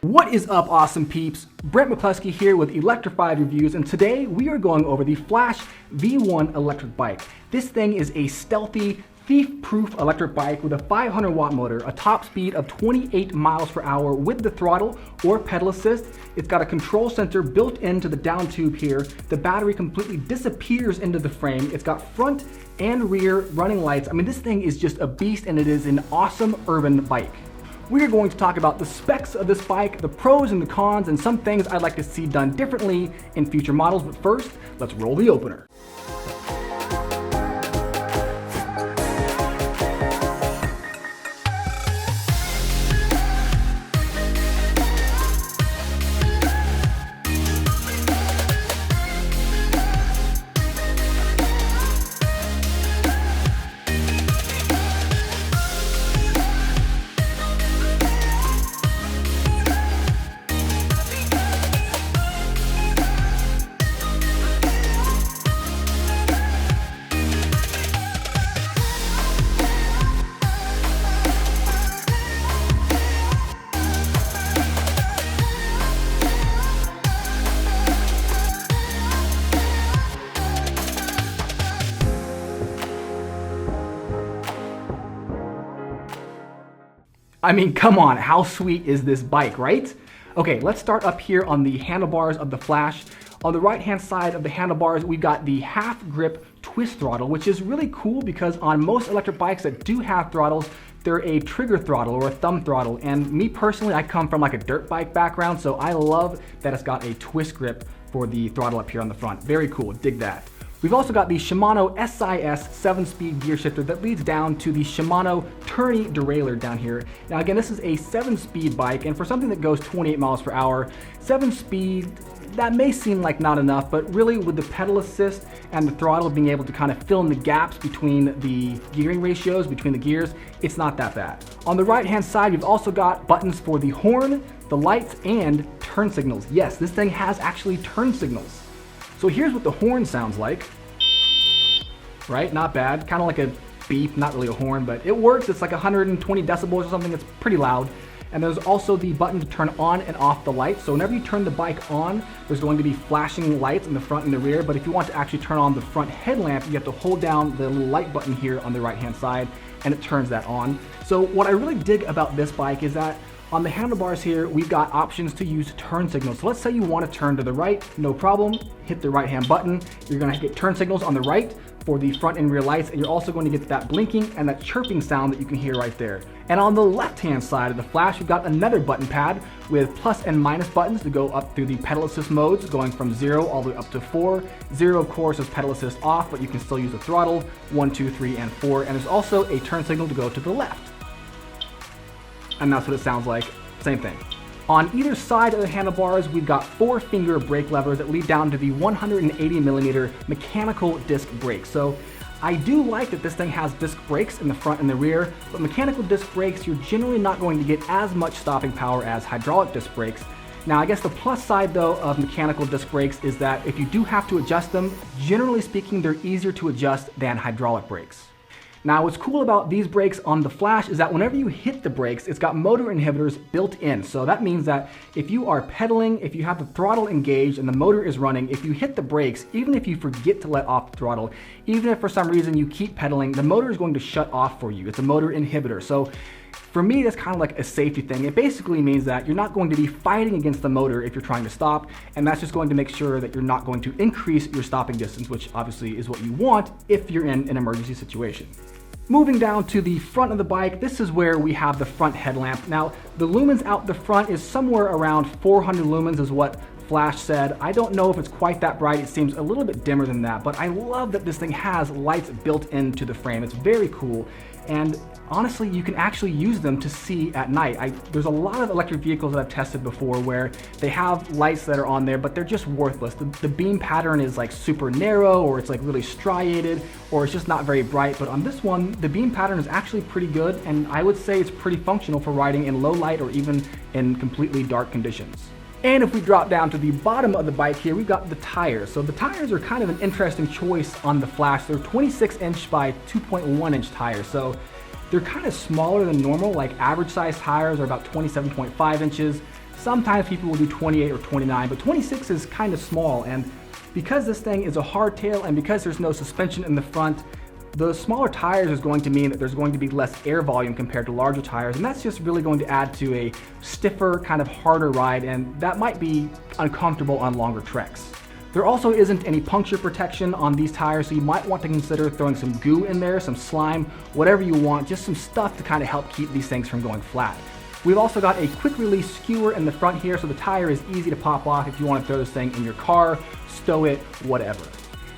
What is up, awesome peeps? Brent McCluskey here with Electrified Reviews, and today we are going over the Flash V1 electric bike. This thing is a stealthy, thief-proof electric bike with a 500 watt motor, a top speed of 28 miles per hour with the throttle or pedal assist. It's got a control center built into the down tube here. The battery completely disappears into the frame. It's got front and rear running lights. I mean, this thing is just a beast, and it is an awesome urban bike. We are going to talk about the specs of this bike, the pros and the cons, and some things I'd like to see done differently in future models. But first, let's roll the opener. I mean, come on, how sweet is this bike, right? Okay, let's start up here on the handlebars of the Flash. On the right-hand side of the handlebars, we've got the half grip twist throttle, which is really cool because on most electric bikes that do have throttles, they're a trigger throttle or a thumb throttle. And me personally, I come from like a dirt bike background, so I love that it's got a twist grip for the throttle up here on the front. Very cool, dig that. We've also got the Shimano SIS 7-speed gear shifter that leads down to the Shimano Tourney derailleur down here. Now again, this is a 7-speed bike, and for something that goes 28 miles per hour, 7-speed, that may seem like not enough, but really with the pedal assist and the throttle being able to kind of fill in the gaps between the gearing ratios, between the gears, it's not that bad. On the right-hand side, we've also got buttons for the horn, the lights, and turn signals. Yes, this thing has actually turn signals. So here's what the horn sounds like, right? Not bad, kind of like a beep, not really a horn, but it works. It's like 120 decibels or something. It's pretty loud. And there's also the button to turn on and off the lights. So whenever you turn the bike on, there's going to be flashing lights in the front and the rear. But if you want to actually turn on the front headlamp, you have to hold down the little light button here on the right-hand side, and it turns that on. So what I really dig about this bike is that on the handlebars here, we've got options to use turn signals. So let's say you want to turn to the right, no problem. Hit the right-hand button. You're going to get turn signals on the right for the front and rear lights, and you're also going to get that blinking and that chirping sound that you can hear right there. And on the left-hand side of the Flash, we've got another button pad with plus and minus buttons to go up through the pedal assist modes, going from 0 all the way up to 4. 0, of course, is pedal assist off, but you can still use the throttle, 1, 2, 3, and 4. And there's also a turn signal to go to the left. And that's what it sounds like, same thing. On either side of the handlebars, we've got 4-finger brake levers that lead down to the 180mm mechanical disc brakes. So I do like that this thing has disc brakes in the front and the rear, but mechanical disc brakes, you're generally not going to get as much stopping power as hydraulic disc brakes. Now, I guess the plus side though of mechanical disc brakes is that if you do have to adjust them, generally speaking, they're easier to adjust than hydraulic brakes. Now, what's cool about these brakes on the Flash is that whenever you hit the brakes, it's got motor inhibitors built in. So that means that if you are pedaling, if you have the throttle engaged and the motor is running, if you hit the brakes, even if you forget to let off the throttle, even if for some reason you keep pedaling, the motor is going to shut off for you. It's a motor inhibitor. So for me, that's kind of like a safety thing. It basically means that you're not going to be fighting against the motor if you're trying to stop, and that's just going to make sure that you're not going to increase your stopping distance, which obviously is what you want if you're in an emergency situation. Moving down to the front of the bike, this is where we have the front headlamp. Now, the lumens out the front is somewhere around 400 lumens is what Flash said. I don't know if it's quite that bright. It seems a little bit dimmer than that, but I love that this thing has lights built into the frame. It's very cool. And honestly, you can actually use them to see at night. There's a lot of electric vehicles that I've tested before where they have lights that are on there, but they're just worthless. The beam pattern is like super narrow, or it's like really striated, or it's just not very bright. But on this one, the beam pattern is actually pretty good, and I would say it's pretty functional for riding in low light or even in completely dark conditions. And if we drop down to the bottom of the bike here, we've got the tires. So the tires are kind of an interesting choice on the Flash. They're 26-inch by 2.1-inch tires. So they're kind of smaller than normal, like average size tires are about 27.5 inches. Sometimes people will do 28 or 29, but 26 is kind of small, and because this thing is a hardtail and because there's no suspension in the front, the smaller tires is going to mean that there's going to be less air volume compared to larger tires, and that's just really going to add to a stiffer, kind of harder ride, and that might be uncomfortable on longer treks. There also isn't any puncture protection on these tires, so you might want to consider throwing some goo in there, some slime, whatever you want, just some stuff to kind of help keep these things from going flat. We've also got a quick release skewer in the front here, so the tire is easy to pop off if you want to throw this thing in your car, stow it, whatever.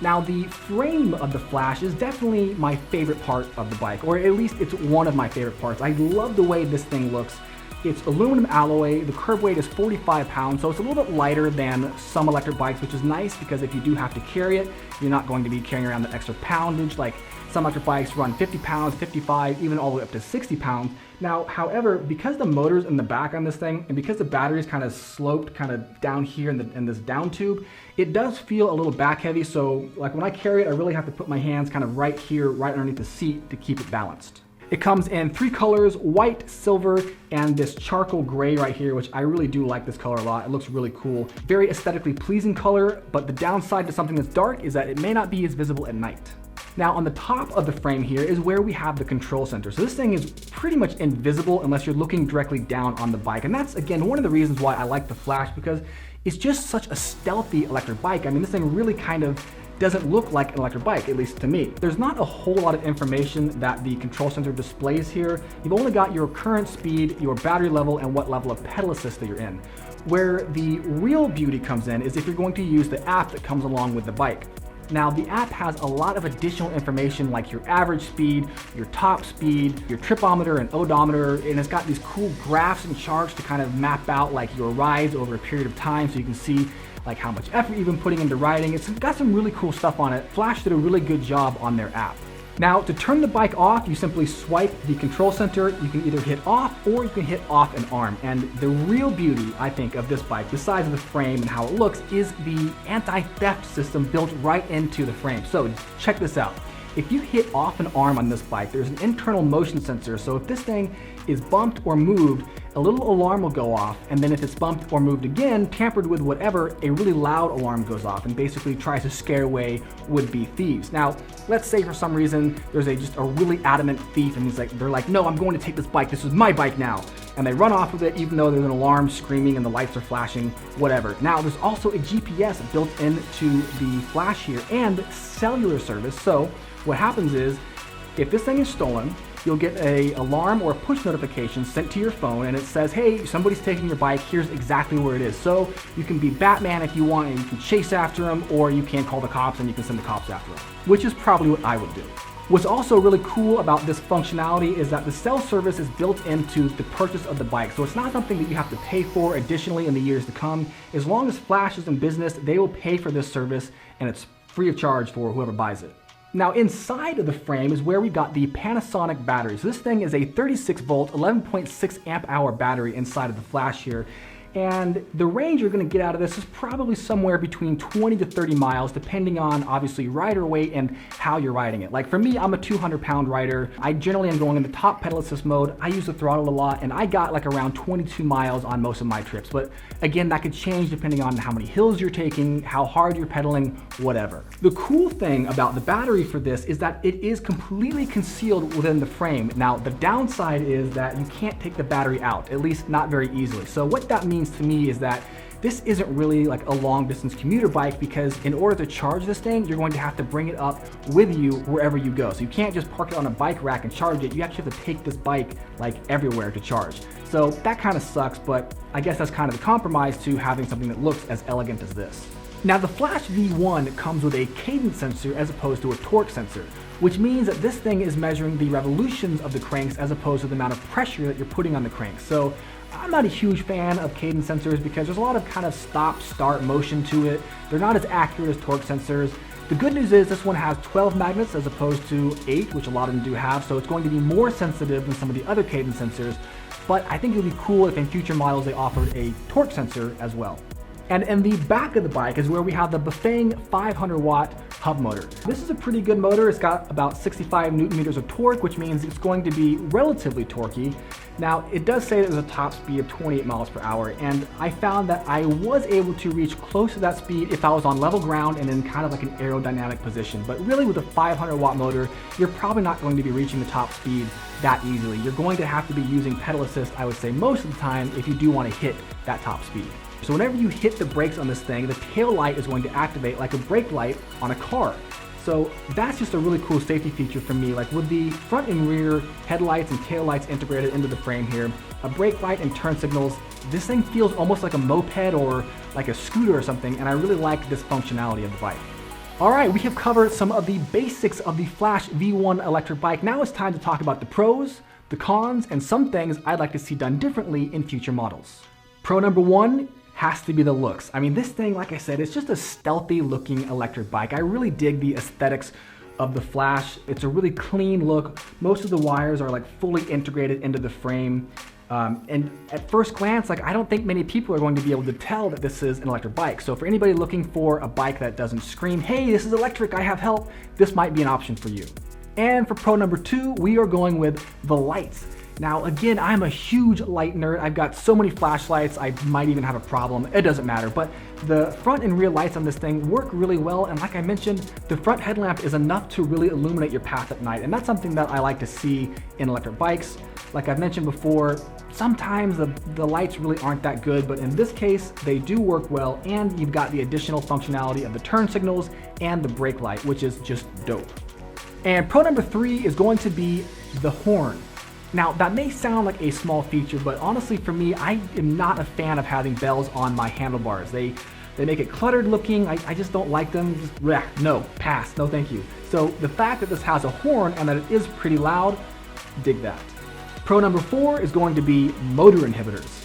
Now, the frame of the Flash is definitely my favorite part of the bike, or at least it's one of my favorite parts. I love the way this thing looks. It's aluminum alloy, the curb weight is 45 pounds, so it's a little bit lighter than some electric bikes, which is nice because if you do have to carry it, you're not going to be carrying around the extra poundage. Like some electric bikes run 50 pounds, 55, even all the way up to 60 pounds. Now, however, because the motor's in the back on this thing, and because the battery is kind of sloped kind of down here in this down tube, it does feel a little back heavy. So like when I carry it, I really have to put my hands kind of right here, right underneath the seat to keep it balanced. It comes in 3 colors, white, silver, and this charcoal gray right here, which I really do like this color a lot. It looks really cool. Very aesthetically pleasing color, but the downside to something that's dark is that it may not be as visible at night. Now on the top of the frame here is where we have the control center. So this thing is pretty much invisible unless you're looking directly down on the bike. And that's, again, one of the reasons why I like the Flash, because it's just such a stealthy electric bike. I mean, this thing really kind of doesn't look like an electric bike, at least to me. There's not a whole lot of information that the control center displays here. You've only got your current speed, your battery level, and what level of pedal assist that you're in. Where the real beauty comes in is if you're going to use the app that comes along with the bike. Now, the app has a lot of additional information like your average speed, your top speed, your tripometer and odometer, and it's got these cool graphs and charts to kind of map out like your rides over a period of time so you can see like how much effort you've been putting into riding. It's got some really cool stuff on it. Flash did a really good job on their app. Now, to turn the bike off, you simply swipe the control center. You can either hit off or you can hit off an arm. And the real beauty, I think, of this bike, besides the frame and how it looks, is the anti-theft system built right into the frame. So check this out. If you hit off an arm on this bike, there's an internal motion sensor. So if this thing is bumped or moved, a little alarm will go off, and then if it's bumped or moved again, tampered with whatever, a really loud alarm goes off and basically tries to scare away would-be thieves. Now, let's say for some reason there's just a really adamant thief and they're like, no, I'm going to take this bike, this is my bike now. And they run off with it even though there's an alarm screaming and the lights are flashing, whatever. Now, there's also a GPS built into the Flash here and cellular service. So what happens is, if this thing is stolen, you'll get an alarm or a push notification sent to your phone and it says, hey, somebody's taking your bike, here's exactly where it is. So you can be Batman if you want and you can chase after him, or you can call the cops and you can send the cops after him, which is probably what I would do. What's also really cool about this functionality is that the cell service is built into the purchase of the bike. So it's not something that you have to pay for additionally in the years to come. As long as Flash is in business, they will pay for this service and it's free of charge for whoever buys it. Now, inside of the frame is where we've got the Panasonic batteries. So this thing is a 36 volt, 11.6 amp hour battery inside of the Flash here. And the range you're going to get out of this is probably somewhere between 20 to 30 miles, depending on obviously rider weight and how you're riding it. Like for me, I'm a 200-pound rider. I generally am going in the top pedal assist mode. I use the throttle a lot, and I got like around 22 miles on most of my trips. But again, that could change depending on how many hills you're taking, how hard you're pedaling, whatever. The cool thing about the battery for this is that it is completely concealed within the frame. Now, the downside is that you can't take the battery out, at least not very easily. So what that means to me is that this isn't really like a long distance commuter bike, because in order to charge this thing, you're going to have to bring it up with you wherever you go. So you can't just park it on a bike rack and charge it. You actually have to take this bike like everywhere to charge. So that kind of sucks, but I guess that's kind of the compromise to having something that looks as elegant as this. Now, the Flash V1 comes with a cadence sensor as opposed to a torque sensor, which means that this thing is measuring the revolutions of the cranks as opposed to the amount of pressure that you're putting on the cranks. So I'm not a huge fan of cadence sensors because there's a lot of kind of stop-start motion to it. They're not as accurate as torque sensors. The good news is this one has 12 magnets as opposed to 8, which a lot of them do have, so it's going to be more sensitive than some of the other cadence sensors, but I think it would be cool if in future models they offered a torque sensor as well. And in the back of the bike is where we have the Bafang 500 watt hub motor. This is a pretty good motor. It's got about 65 Newton meters of torque, which means it's going to be relatively torquey. Now, it does say there's a top speed of 28 miles per hour, and I found that I was able to reach close to that speed if I was on level ground and in kind of like an aerodynamic position. But really with a 500 watt motor, you're probably not going to be reaching the top speed that easily. You're going to have to be using pedal assist, I would say, most of the time if you do want to hit that top speed. So whenever you hit the brakes on this thing, the tail light is going to activate like a brake light on a car. So that's just a really cool safety feature for me. Like with the front and rear headlights and tail lights integrated into the frame here, a brake light and turn signals, this thing feels almost like a moped or like a scooter or something, and I really like this functionality of the bike. All right, we have covered some of the basics of the Flash V1 electric bike. Now it's time to talk about the pros, the cons, and some things I'd like to see done differently in future models. Pro number one has to be the looks. I mean, this thing, like I said, it's just a stealthy looking electric bike. I really dig the aesthetics of the Flash. It's a really clean look. Most of the wires are like fully integrated into the frame. And at first glance, like I don't think many people are going to be able to tell that this is an electric bike. So for anybody looking for a bike that doesn't scream, hey, this is electric, I have help, this might be an option for you. And for pro number two, we are going with the lights. Now, again, I'm a huge light nerd. I've got so many flashlights, I might even have a problem. It doesn't matter, but the front and rear lights on this thing work really well. And like I mentioned, the front headlamp is enough to really illuminate your path at night. And that's something that I like to see in electric bikes. Like I've mentioned before, sometimes the lights really aren't that good, but in this case, they do work well. And you've got the additional functionality of the turn signals and the brake light, which is just dope. And pro number three is going to be the horn. Now, that may sound like a small feature, but honestly for me, I am not a fan of having bells on my handlebars. They make it cluttered looking. I just don't like them. Just, bleh, no, pass, no thank you. So the fact that this has a horn and that it is pretty loud, dig that. Pro number four is going to be motor inhibitors.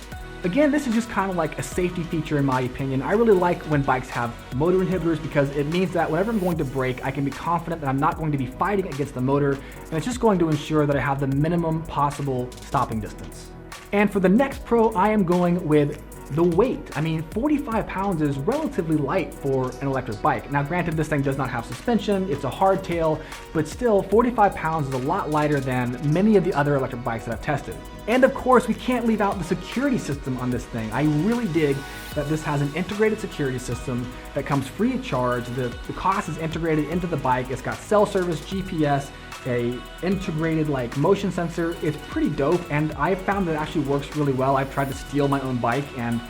Again, this is just kind of like a safety feature in my opinion. I really like when bikes have motor inhibitors because it means that whenever I'm going to brake, I can be confident that I'm not going to be fighting against the motor, and it's just going to ensure that I have the minimum possible stopping distance. And for the next pro, I am going with the weight. I mean, 45 pounds is relatively light for an electric bike. Now granted, this thing does not have suspension, it's a hardtail, but still 45 pounds is a lot lighter than many of the other electric bikes that I've tested. And of course, we can't leave out the security system on this thing. I really dig that this has an integrated security system that comes free of charge. The cost is integrated into the bike. It's got cell service, GPS, a integrated like motion sensor. It's pretty dope, and I've found that it actually works really well. I've tried to steal my own bike and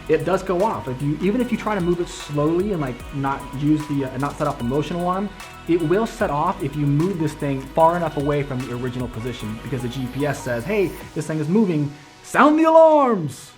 it does go off. Even if you try to move it slowly and like not set off the motion alarm, it will set off if you move this thing far enough away from the original position, because the GPS says, hey, this thing is moving, sound the alarms.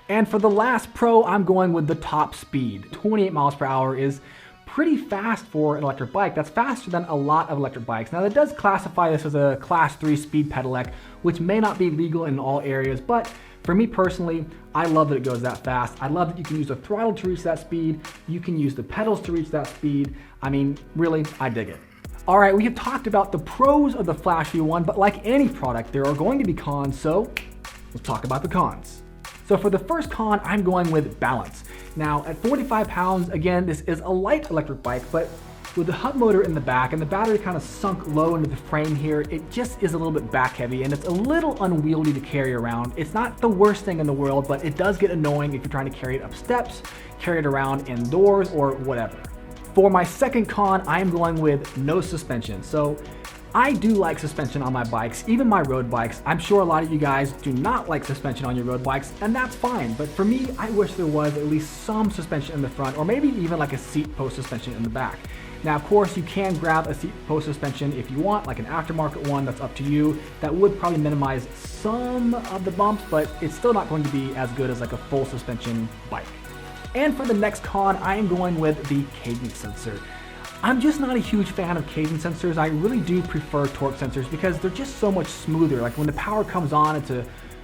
And for the last pro, I'm going with the top speed. 28 miles per hour is pretty fast for an electric bike. That's faster than a lot of electric bikes. Now, that does classify this as a class 3 speed pedelec, which may not be legal in all areas, but for me personally, I love that it goes that fast. I love that you can use the throttle to reach that speed. You can use the pedals to reach that speed. I mean, really, I dig it. All right, we have talked about the pros of the Flash V1, but like any product, there are going to be cons, so let's talk about the cons. So for the first con, I'm going with balance. Now, at 45 pounds, again, this is a light electric bike, but with the hub motor in the back and the battery kind of sunk low into the frame here, it just is a little bit back heavy and it's a little unwieldy to carry around. It's not the worst thing in the world, but it does get annoying if you're trying to carry it up steps, carry it around indoors, or whatever. For my second con, I am going with no suspension. So I do like suspension on my bikes, even my road bikes. I'm sure a lot of you guys do not like suspension on your road bikes, and that's fine. But for me, I wish there was at least some suspension in the front, or maybe even like a seat post suspension in the back. Now, of course, you can grab a seat post suspension if you want, like an aftermarket one, that's up to you. That would probably minimize some of the bumps, but it's still not going to be as good as like a full suspension bike. And for the next con, I am going with the cadence sensor. I'm just not a huge fan of cadence sensors. I really do prefer torque sensors because they're just so much smoother. Like when the power comes on,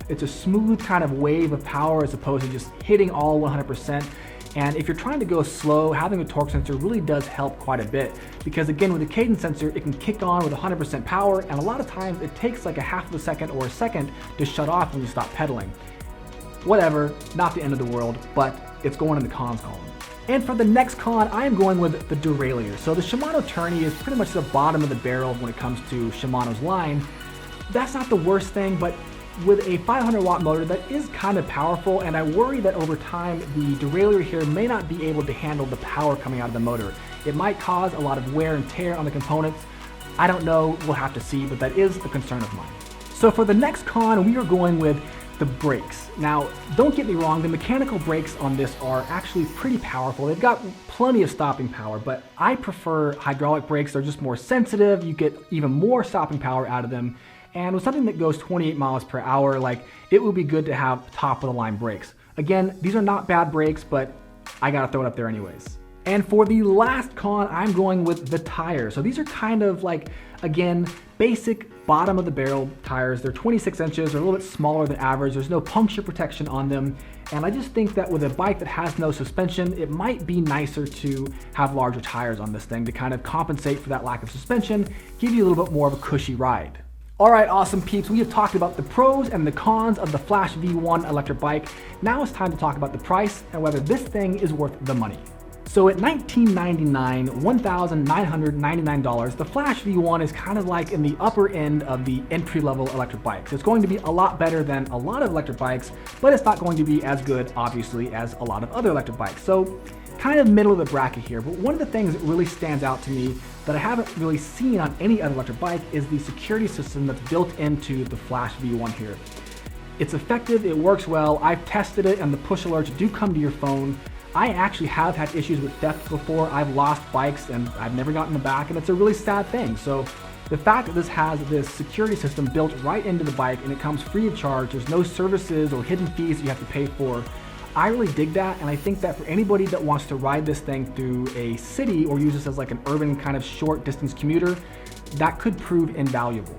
it's a smooth kind of wave of power as opposed to just hitting all 100%. And if you're trying to go slow, having a torque sensor really does help quite a bit, because again, with a cadence sensor, it can kick on with 100% power, and a lot of times it takes like a half of a second or a second to shut off when you stop pedaling. Whatever, not the end of the world, but it's going in the cons column. And for the next con, I am going with the derailleur. So the Shimano tourney is pretty much the bottom of the barrel when it comes to Shimano's line. That's not the worst thing, but with a 500 watt motor that is kind of powerful, and I worry that over time the derailleur here may not be able to handle the power coming out of the motor. It might cause a lot of wear and tear on the components. I don't know, we'll have to see, but that is a concern of mine. So for the next con, we are going with the brakes. Now, don't get me wrong, the mechanical brakes on this are actually pretty powerful. They've got plenty of stopping power, but I prefer hydraulic brakes. They're just more sensitive. You get even more stopping power out of them. And with something that goes 28 miles per hour, like, it would be good to have top of the line brakes. Again, these are not bad brakes, but I gotta throw it up there anyways. And for the last con, I'm going with the tires. So these are kind of like, again, basic bottom of the barrel tires. They're 26 inches, they're a little bit smaller than average. There's no puncture protection on them. And I just think that with a bike that has no suspension, it might be nicer to have larger tires on this thing to kind of compensate for that lack of suspension, give you a little bit more of a cushy ride. All right, awesome peeps, we have talked about the pros and the cons of the Flash V1 electric bike. Now it's time to talk about the price and whether this thing is worth the money. So at $1999, $1,999, the Flash V1 is kind of like in the upper end of the entry-level electric bikes. It's going to be a lot better than a lot of electric bikes, but it's not going to be as good, obviously, as a lot of other electric bikes. So kind of middle of the bracket here, but one of the things that really stands out to me that I haven't really seen on any other electric bike is the security system that's built into the Flash V1 here. It's effective, it works well, I've tested it, and the push alerts do come to your phone. I actually have had issues with theft before. I've lost bikes and I've never gotten them back, and it's a really sad thing. So the fact that this has this security system built right into the bike and it comes free of charge, there's no services or hidden fees that you have to pay for, I really dig that, and I think that for anybody that wants to ride this thing through a city or use this as like an urban kind of short distance commuter, that could prove invaluable.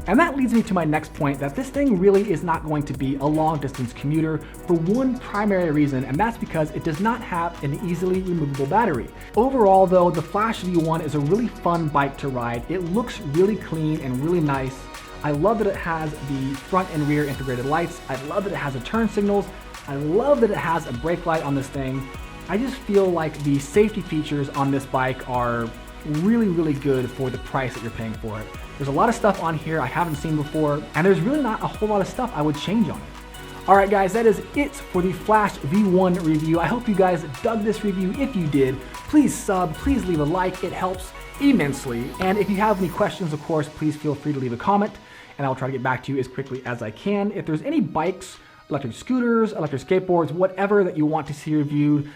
And that leads me to my next point, that this thing really is not going to be a long distance commuter for one primary reason, and that's because it does not have an easily removable battery. Overall though, the Flash V1 is a really fun bike to ride. It looks really clean and really nice. I love that it has the front and rear integrated lights. I love that it has the turn signals. I love that it has a brake light on this thing. I just feel like the safety features on this bike are really, really good for the price that you're paying for it. There's a lot of stuff on here I haven't seen before, and there's really not a whole lot of stuff I would change on it. All right guys, that is it for the Flash V1 review. I hope you guys dug this review. If you did, please sub, please leave a like, it helps immensely. And if you have any questions, of course, please feel free to leave a comment, and I'll try to get back to you as quickly as I can. If there's any bikes, electric scooters, electric skateboards, whatever that you want to see reviewed,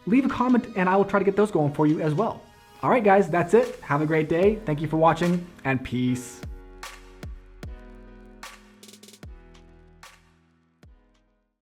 leave a comment and I will try to get those going for you as well. All right guys, that's it. Have a great day. Thank you for watching, and peace.